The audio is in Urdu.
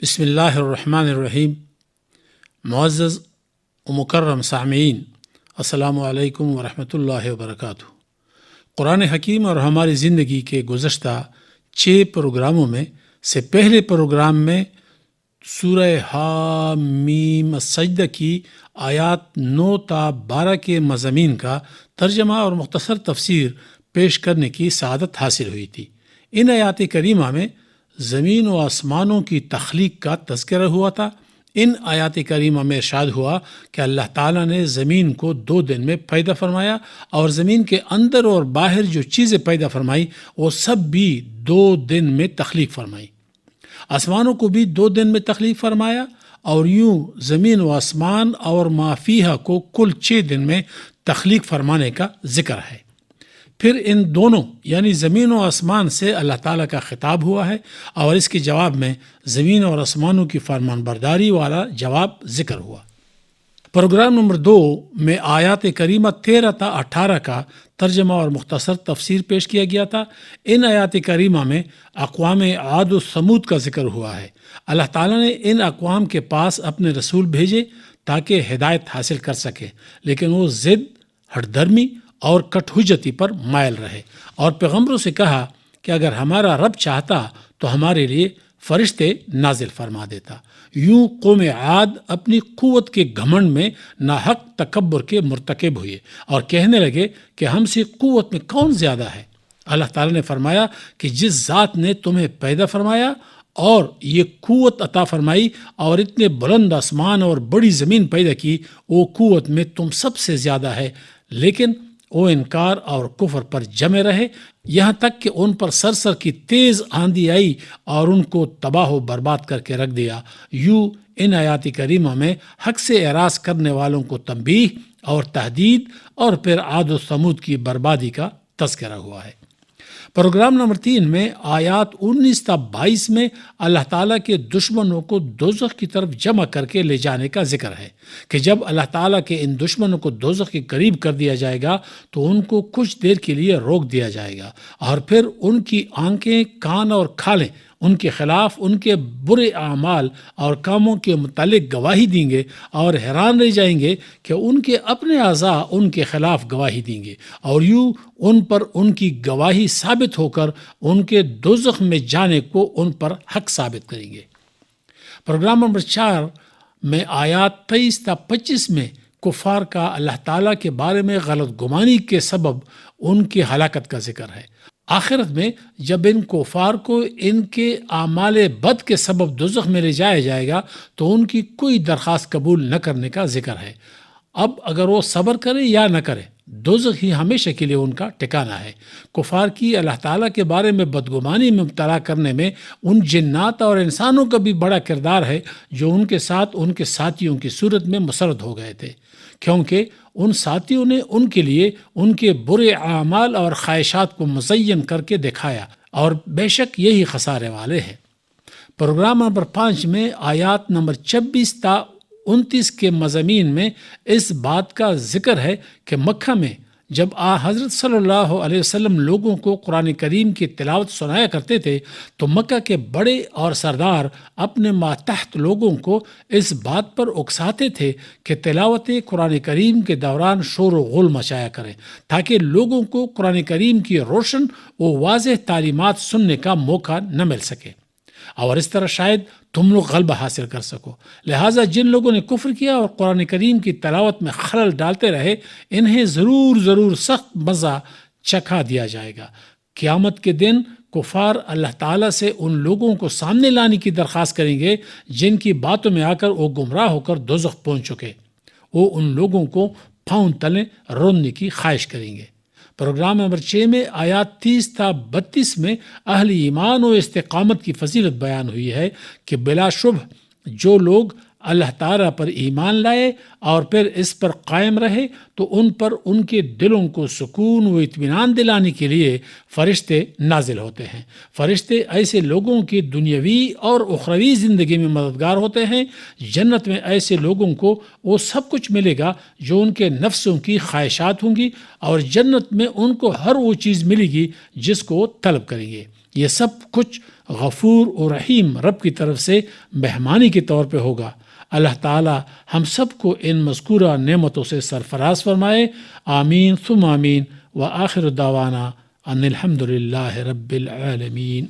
بسم اللہ الرحمن الرحیم۔ معزز و مکرم سامعین، السلام علیکم ورحمۃ اللہ وبرکاتہ۔ قرآن حکیم اور ہماری زندگی کے گزشتہ 6 پروگراموں میں سے پہلے پروگرام میں سورہ حامیم السجدہ کی آیات 9 تا 12 کے مضامین کا ترجمہ اور مختصر تفسیر پیش کرنے کی سعادت حاصل ہوئی تھی۔ ان آیات کریمہ میں زمین و آسمانوں کی تخلیق کا تذکرہ ہوا تھا۔ ان آیات کریمہ میں ارشاد ہوا کہ اللہ تعالیٰ نے زمین کو 2 دن میں پیدا فرمایا اور زمین کے اندر اور باہر جو چیزیں پیدا فرمائی وہ سب بھی 2 دن میں تخلیق فرمائی۔ آسمانوں کو بھی 2 دن میں تخلیق فرمایا اور یوں زمین و آسمان اور ما فیہا کو کل 6 دن میں تخلیق فرمانے کا ذکر ہے۔ پھر ان دونوں یعنی زمین و آسمان سے اللہ تعالیٰ کا خطاب ہوا ہے اور اس کے جواب میں زمین اور آسمانوں کی فرمان برداری والا جواب ذکر ہوا۔ پروگرام نمبر 2 میں آیات کریمہ 13 تا 18 کا ترجمہ اور مختصر تفسیر پیش کیا گیا تھا۔ ان آیات کریمہ میں اقوام عاد و ثمود کا ذکر ہوا ہے۔ اللہ تعالیٰ نے ان اقوام کے پاس اپنے رسول بھیجے تاکہ ہدایت حاصل کر سکے، لیکن وہ ضد، ہٹ دھرمی اور کٹ حجتی پر مائل رہے اور پیغمبروں سے کہا کہ اگر ہمارا رب چاہتا تو ہمارے لیے فرشتے نازل فرما دیتا۔ یوں قوم عاد اپنی قوت کے گھمنڈ میں ناحق تکبر کے مرتکب ہوئے اور کہنے لگے کہ ہم سے قوت میں کون زیادہ ہے۔ اللہ تعالیٰ نے فرمایا کہ جس ذات نے تمہیں پیدا فرمایا اور یہ قوت عطا فرمائی اور اتنے بلند آسمان اور بڑی زمین پیدا کی، وہ قوت میں تم سب سے زیادہ ہے، لیکن وہ انکار اور کفر پر جمے رہے یہاں تک کہ ان پر سرسر کی تیز آندھی آئی اور ان کو تباہ و برباد کر کے رکھ دیا۔ یوں ان آیات کریمہ میں حق سے اعراض کرنے والوں کو تنبیہ اور تہدید اور پھر عاد و ثمود کی بربادی کا تذکرہ ہوا ہے۔ پروگرام نمبر 3 میں آیات 19 تا 22 میں اللہ تعالیٰ کے دشمنوں کو دوزخ کی طرف جمع کر کے لے جانے کا ذکر ہے کہ جب اللہ تعالیٰ کے ان دشمنوں کو دوزخ کے قریب کر دیا جائے گا تو ان کو کچھ دیر کے لیے روک دیا جائے گا اور پھر ان کی آنکھیں، کان اور کھالیں ان کے خلاف ان کے برے اعمال اور کاموں کے متعلق گواہی دیں گے اور حیران رہ جائیں گے کہ ان کے اپنے اعضاء ان کے خلاف گواہی دیں گے اور یوں ان پر ان کی گواہی ثابت ہو کر ان کے دوزخ میں جانے کو ان پر حق ثابت کریں گے۔ پروگرام نمبر 4 میں آیات 23 تا 25 میں کفار کا اللہ تعالیٰ کے بارے میں غلط گمانی کے سبب ان کی ہلاکت کا ذکر ہے۔ آخرت میں جب ان کفار کو ان کے اعمال بد کے سبب دوزخ میں لے جایا جائے گا تو ان کی کوئی درخواست قبول نہ کرنے کا ذکر ہے۔ اب اگر وہ صبر کرے یا نہ کرے، دوزخ ہی ہمیشہ کے لیے ان کا ٹھکانہ ہے۔ کفار کی اللہ تعالیٰ کے بارے میں بدگمانی میں مبتلا کرنے میں ان جنات اور انسانوں کا بھی بڑا کردار ہے جو ان کے ساتھ ان کے ساتھیوں کی صورت میں مسرد ہو گئے تھے، کیونکہ ان ساتھیوں نے ان کے لیے ان کے برے اعمال اور خواہشات کو مزین کر کے دکھایا اور بے شک یہی خسارے والے ہیں۔ پروگرام نمبر 5 میں آیات نمبر 26 تا 29 کے مضامین میں اس بات کا ذکر ہے کہ مکہ میں جب حضرت صلی اللہ علیہ وسلم لوگوں کو قرآن کریم کی تلاوت سنایا کرتے تھے تو مکہ کے بڑے اور سردار اپنے ماتحت لوگوں کو اس بات پر اکساتے تھے کہ تلاوت قرآن کریم کے دوران شور و غل مچایا کریں تاکہ لوگوں کو قرآن کریم کی روشن و واضح تعلیمات سننے کا موقع نہ مل سکے اور اس طرح شاید تم لوگ غلبہ حاصل کر سکو۔ لہٰذا جن لوگوں نے کفر کیا اور قرآن کریم کی تلاوت میں خلل ڈالتے رہے، انہیں ضرور سخت مزہ چکھا دیا جائے گا۔ قیامت کے دن کفار اللہ تعالیٰ سے ان لوگوں کو سامنے لانے کی درخواست کریں گے جن کی باتوں میں آ کر وہ گمراہ ہو کر دوزخ پہنچ چکے۔ وہ ان لوگوں کو پاؤں تلے روننے کی خواہش کریں گے۔ پروگرام نمبر 6 میں آیات 30 تا 32 میں اہل ایمان و استقامت کی فضیلت بیان ہوئی ہے کہ بلا شبہ جو لوگ اللہ تعالیٰ پر ایمان لائے اور پھر اس پر قائم رہے تو ان پر ان کے دلوں کو سکون و اطمینان دلانے کے لیے فرشتے نازل ہوتے ہیں۔ فرشتے ایسے لوگوں کی دنیاوی اور اخروی زندگی میں مددگار ہوتے ہیں۔ جنت میں ایسے لوگوں کو وہ سب کچھ ملے گا جو ان کے نفسوں کی خواہشات ہوں گی اور جنت میں ان کو ہر وہ چیز ملے گی جس کو وہ طلب کریں گے۔ یہ سب کچھ غفور اور رحیم رب کی طرف سے مہمانی کے طور پہ ہوگا۔ اللہ تعالی ہم سب کو ان مذکورہ نعمتوں سے سرفراز فرمائے۔ آمین ثم آمین۔ وآخر دعوانا ان الحمد للہ رب العالمین۔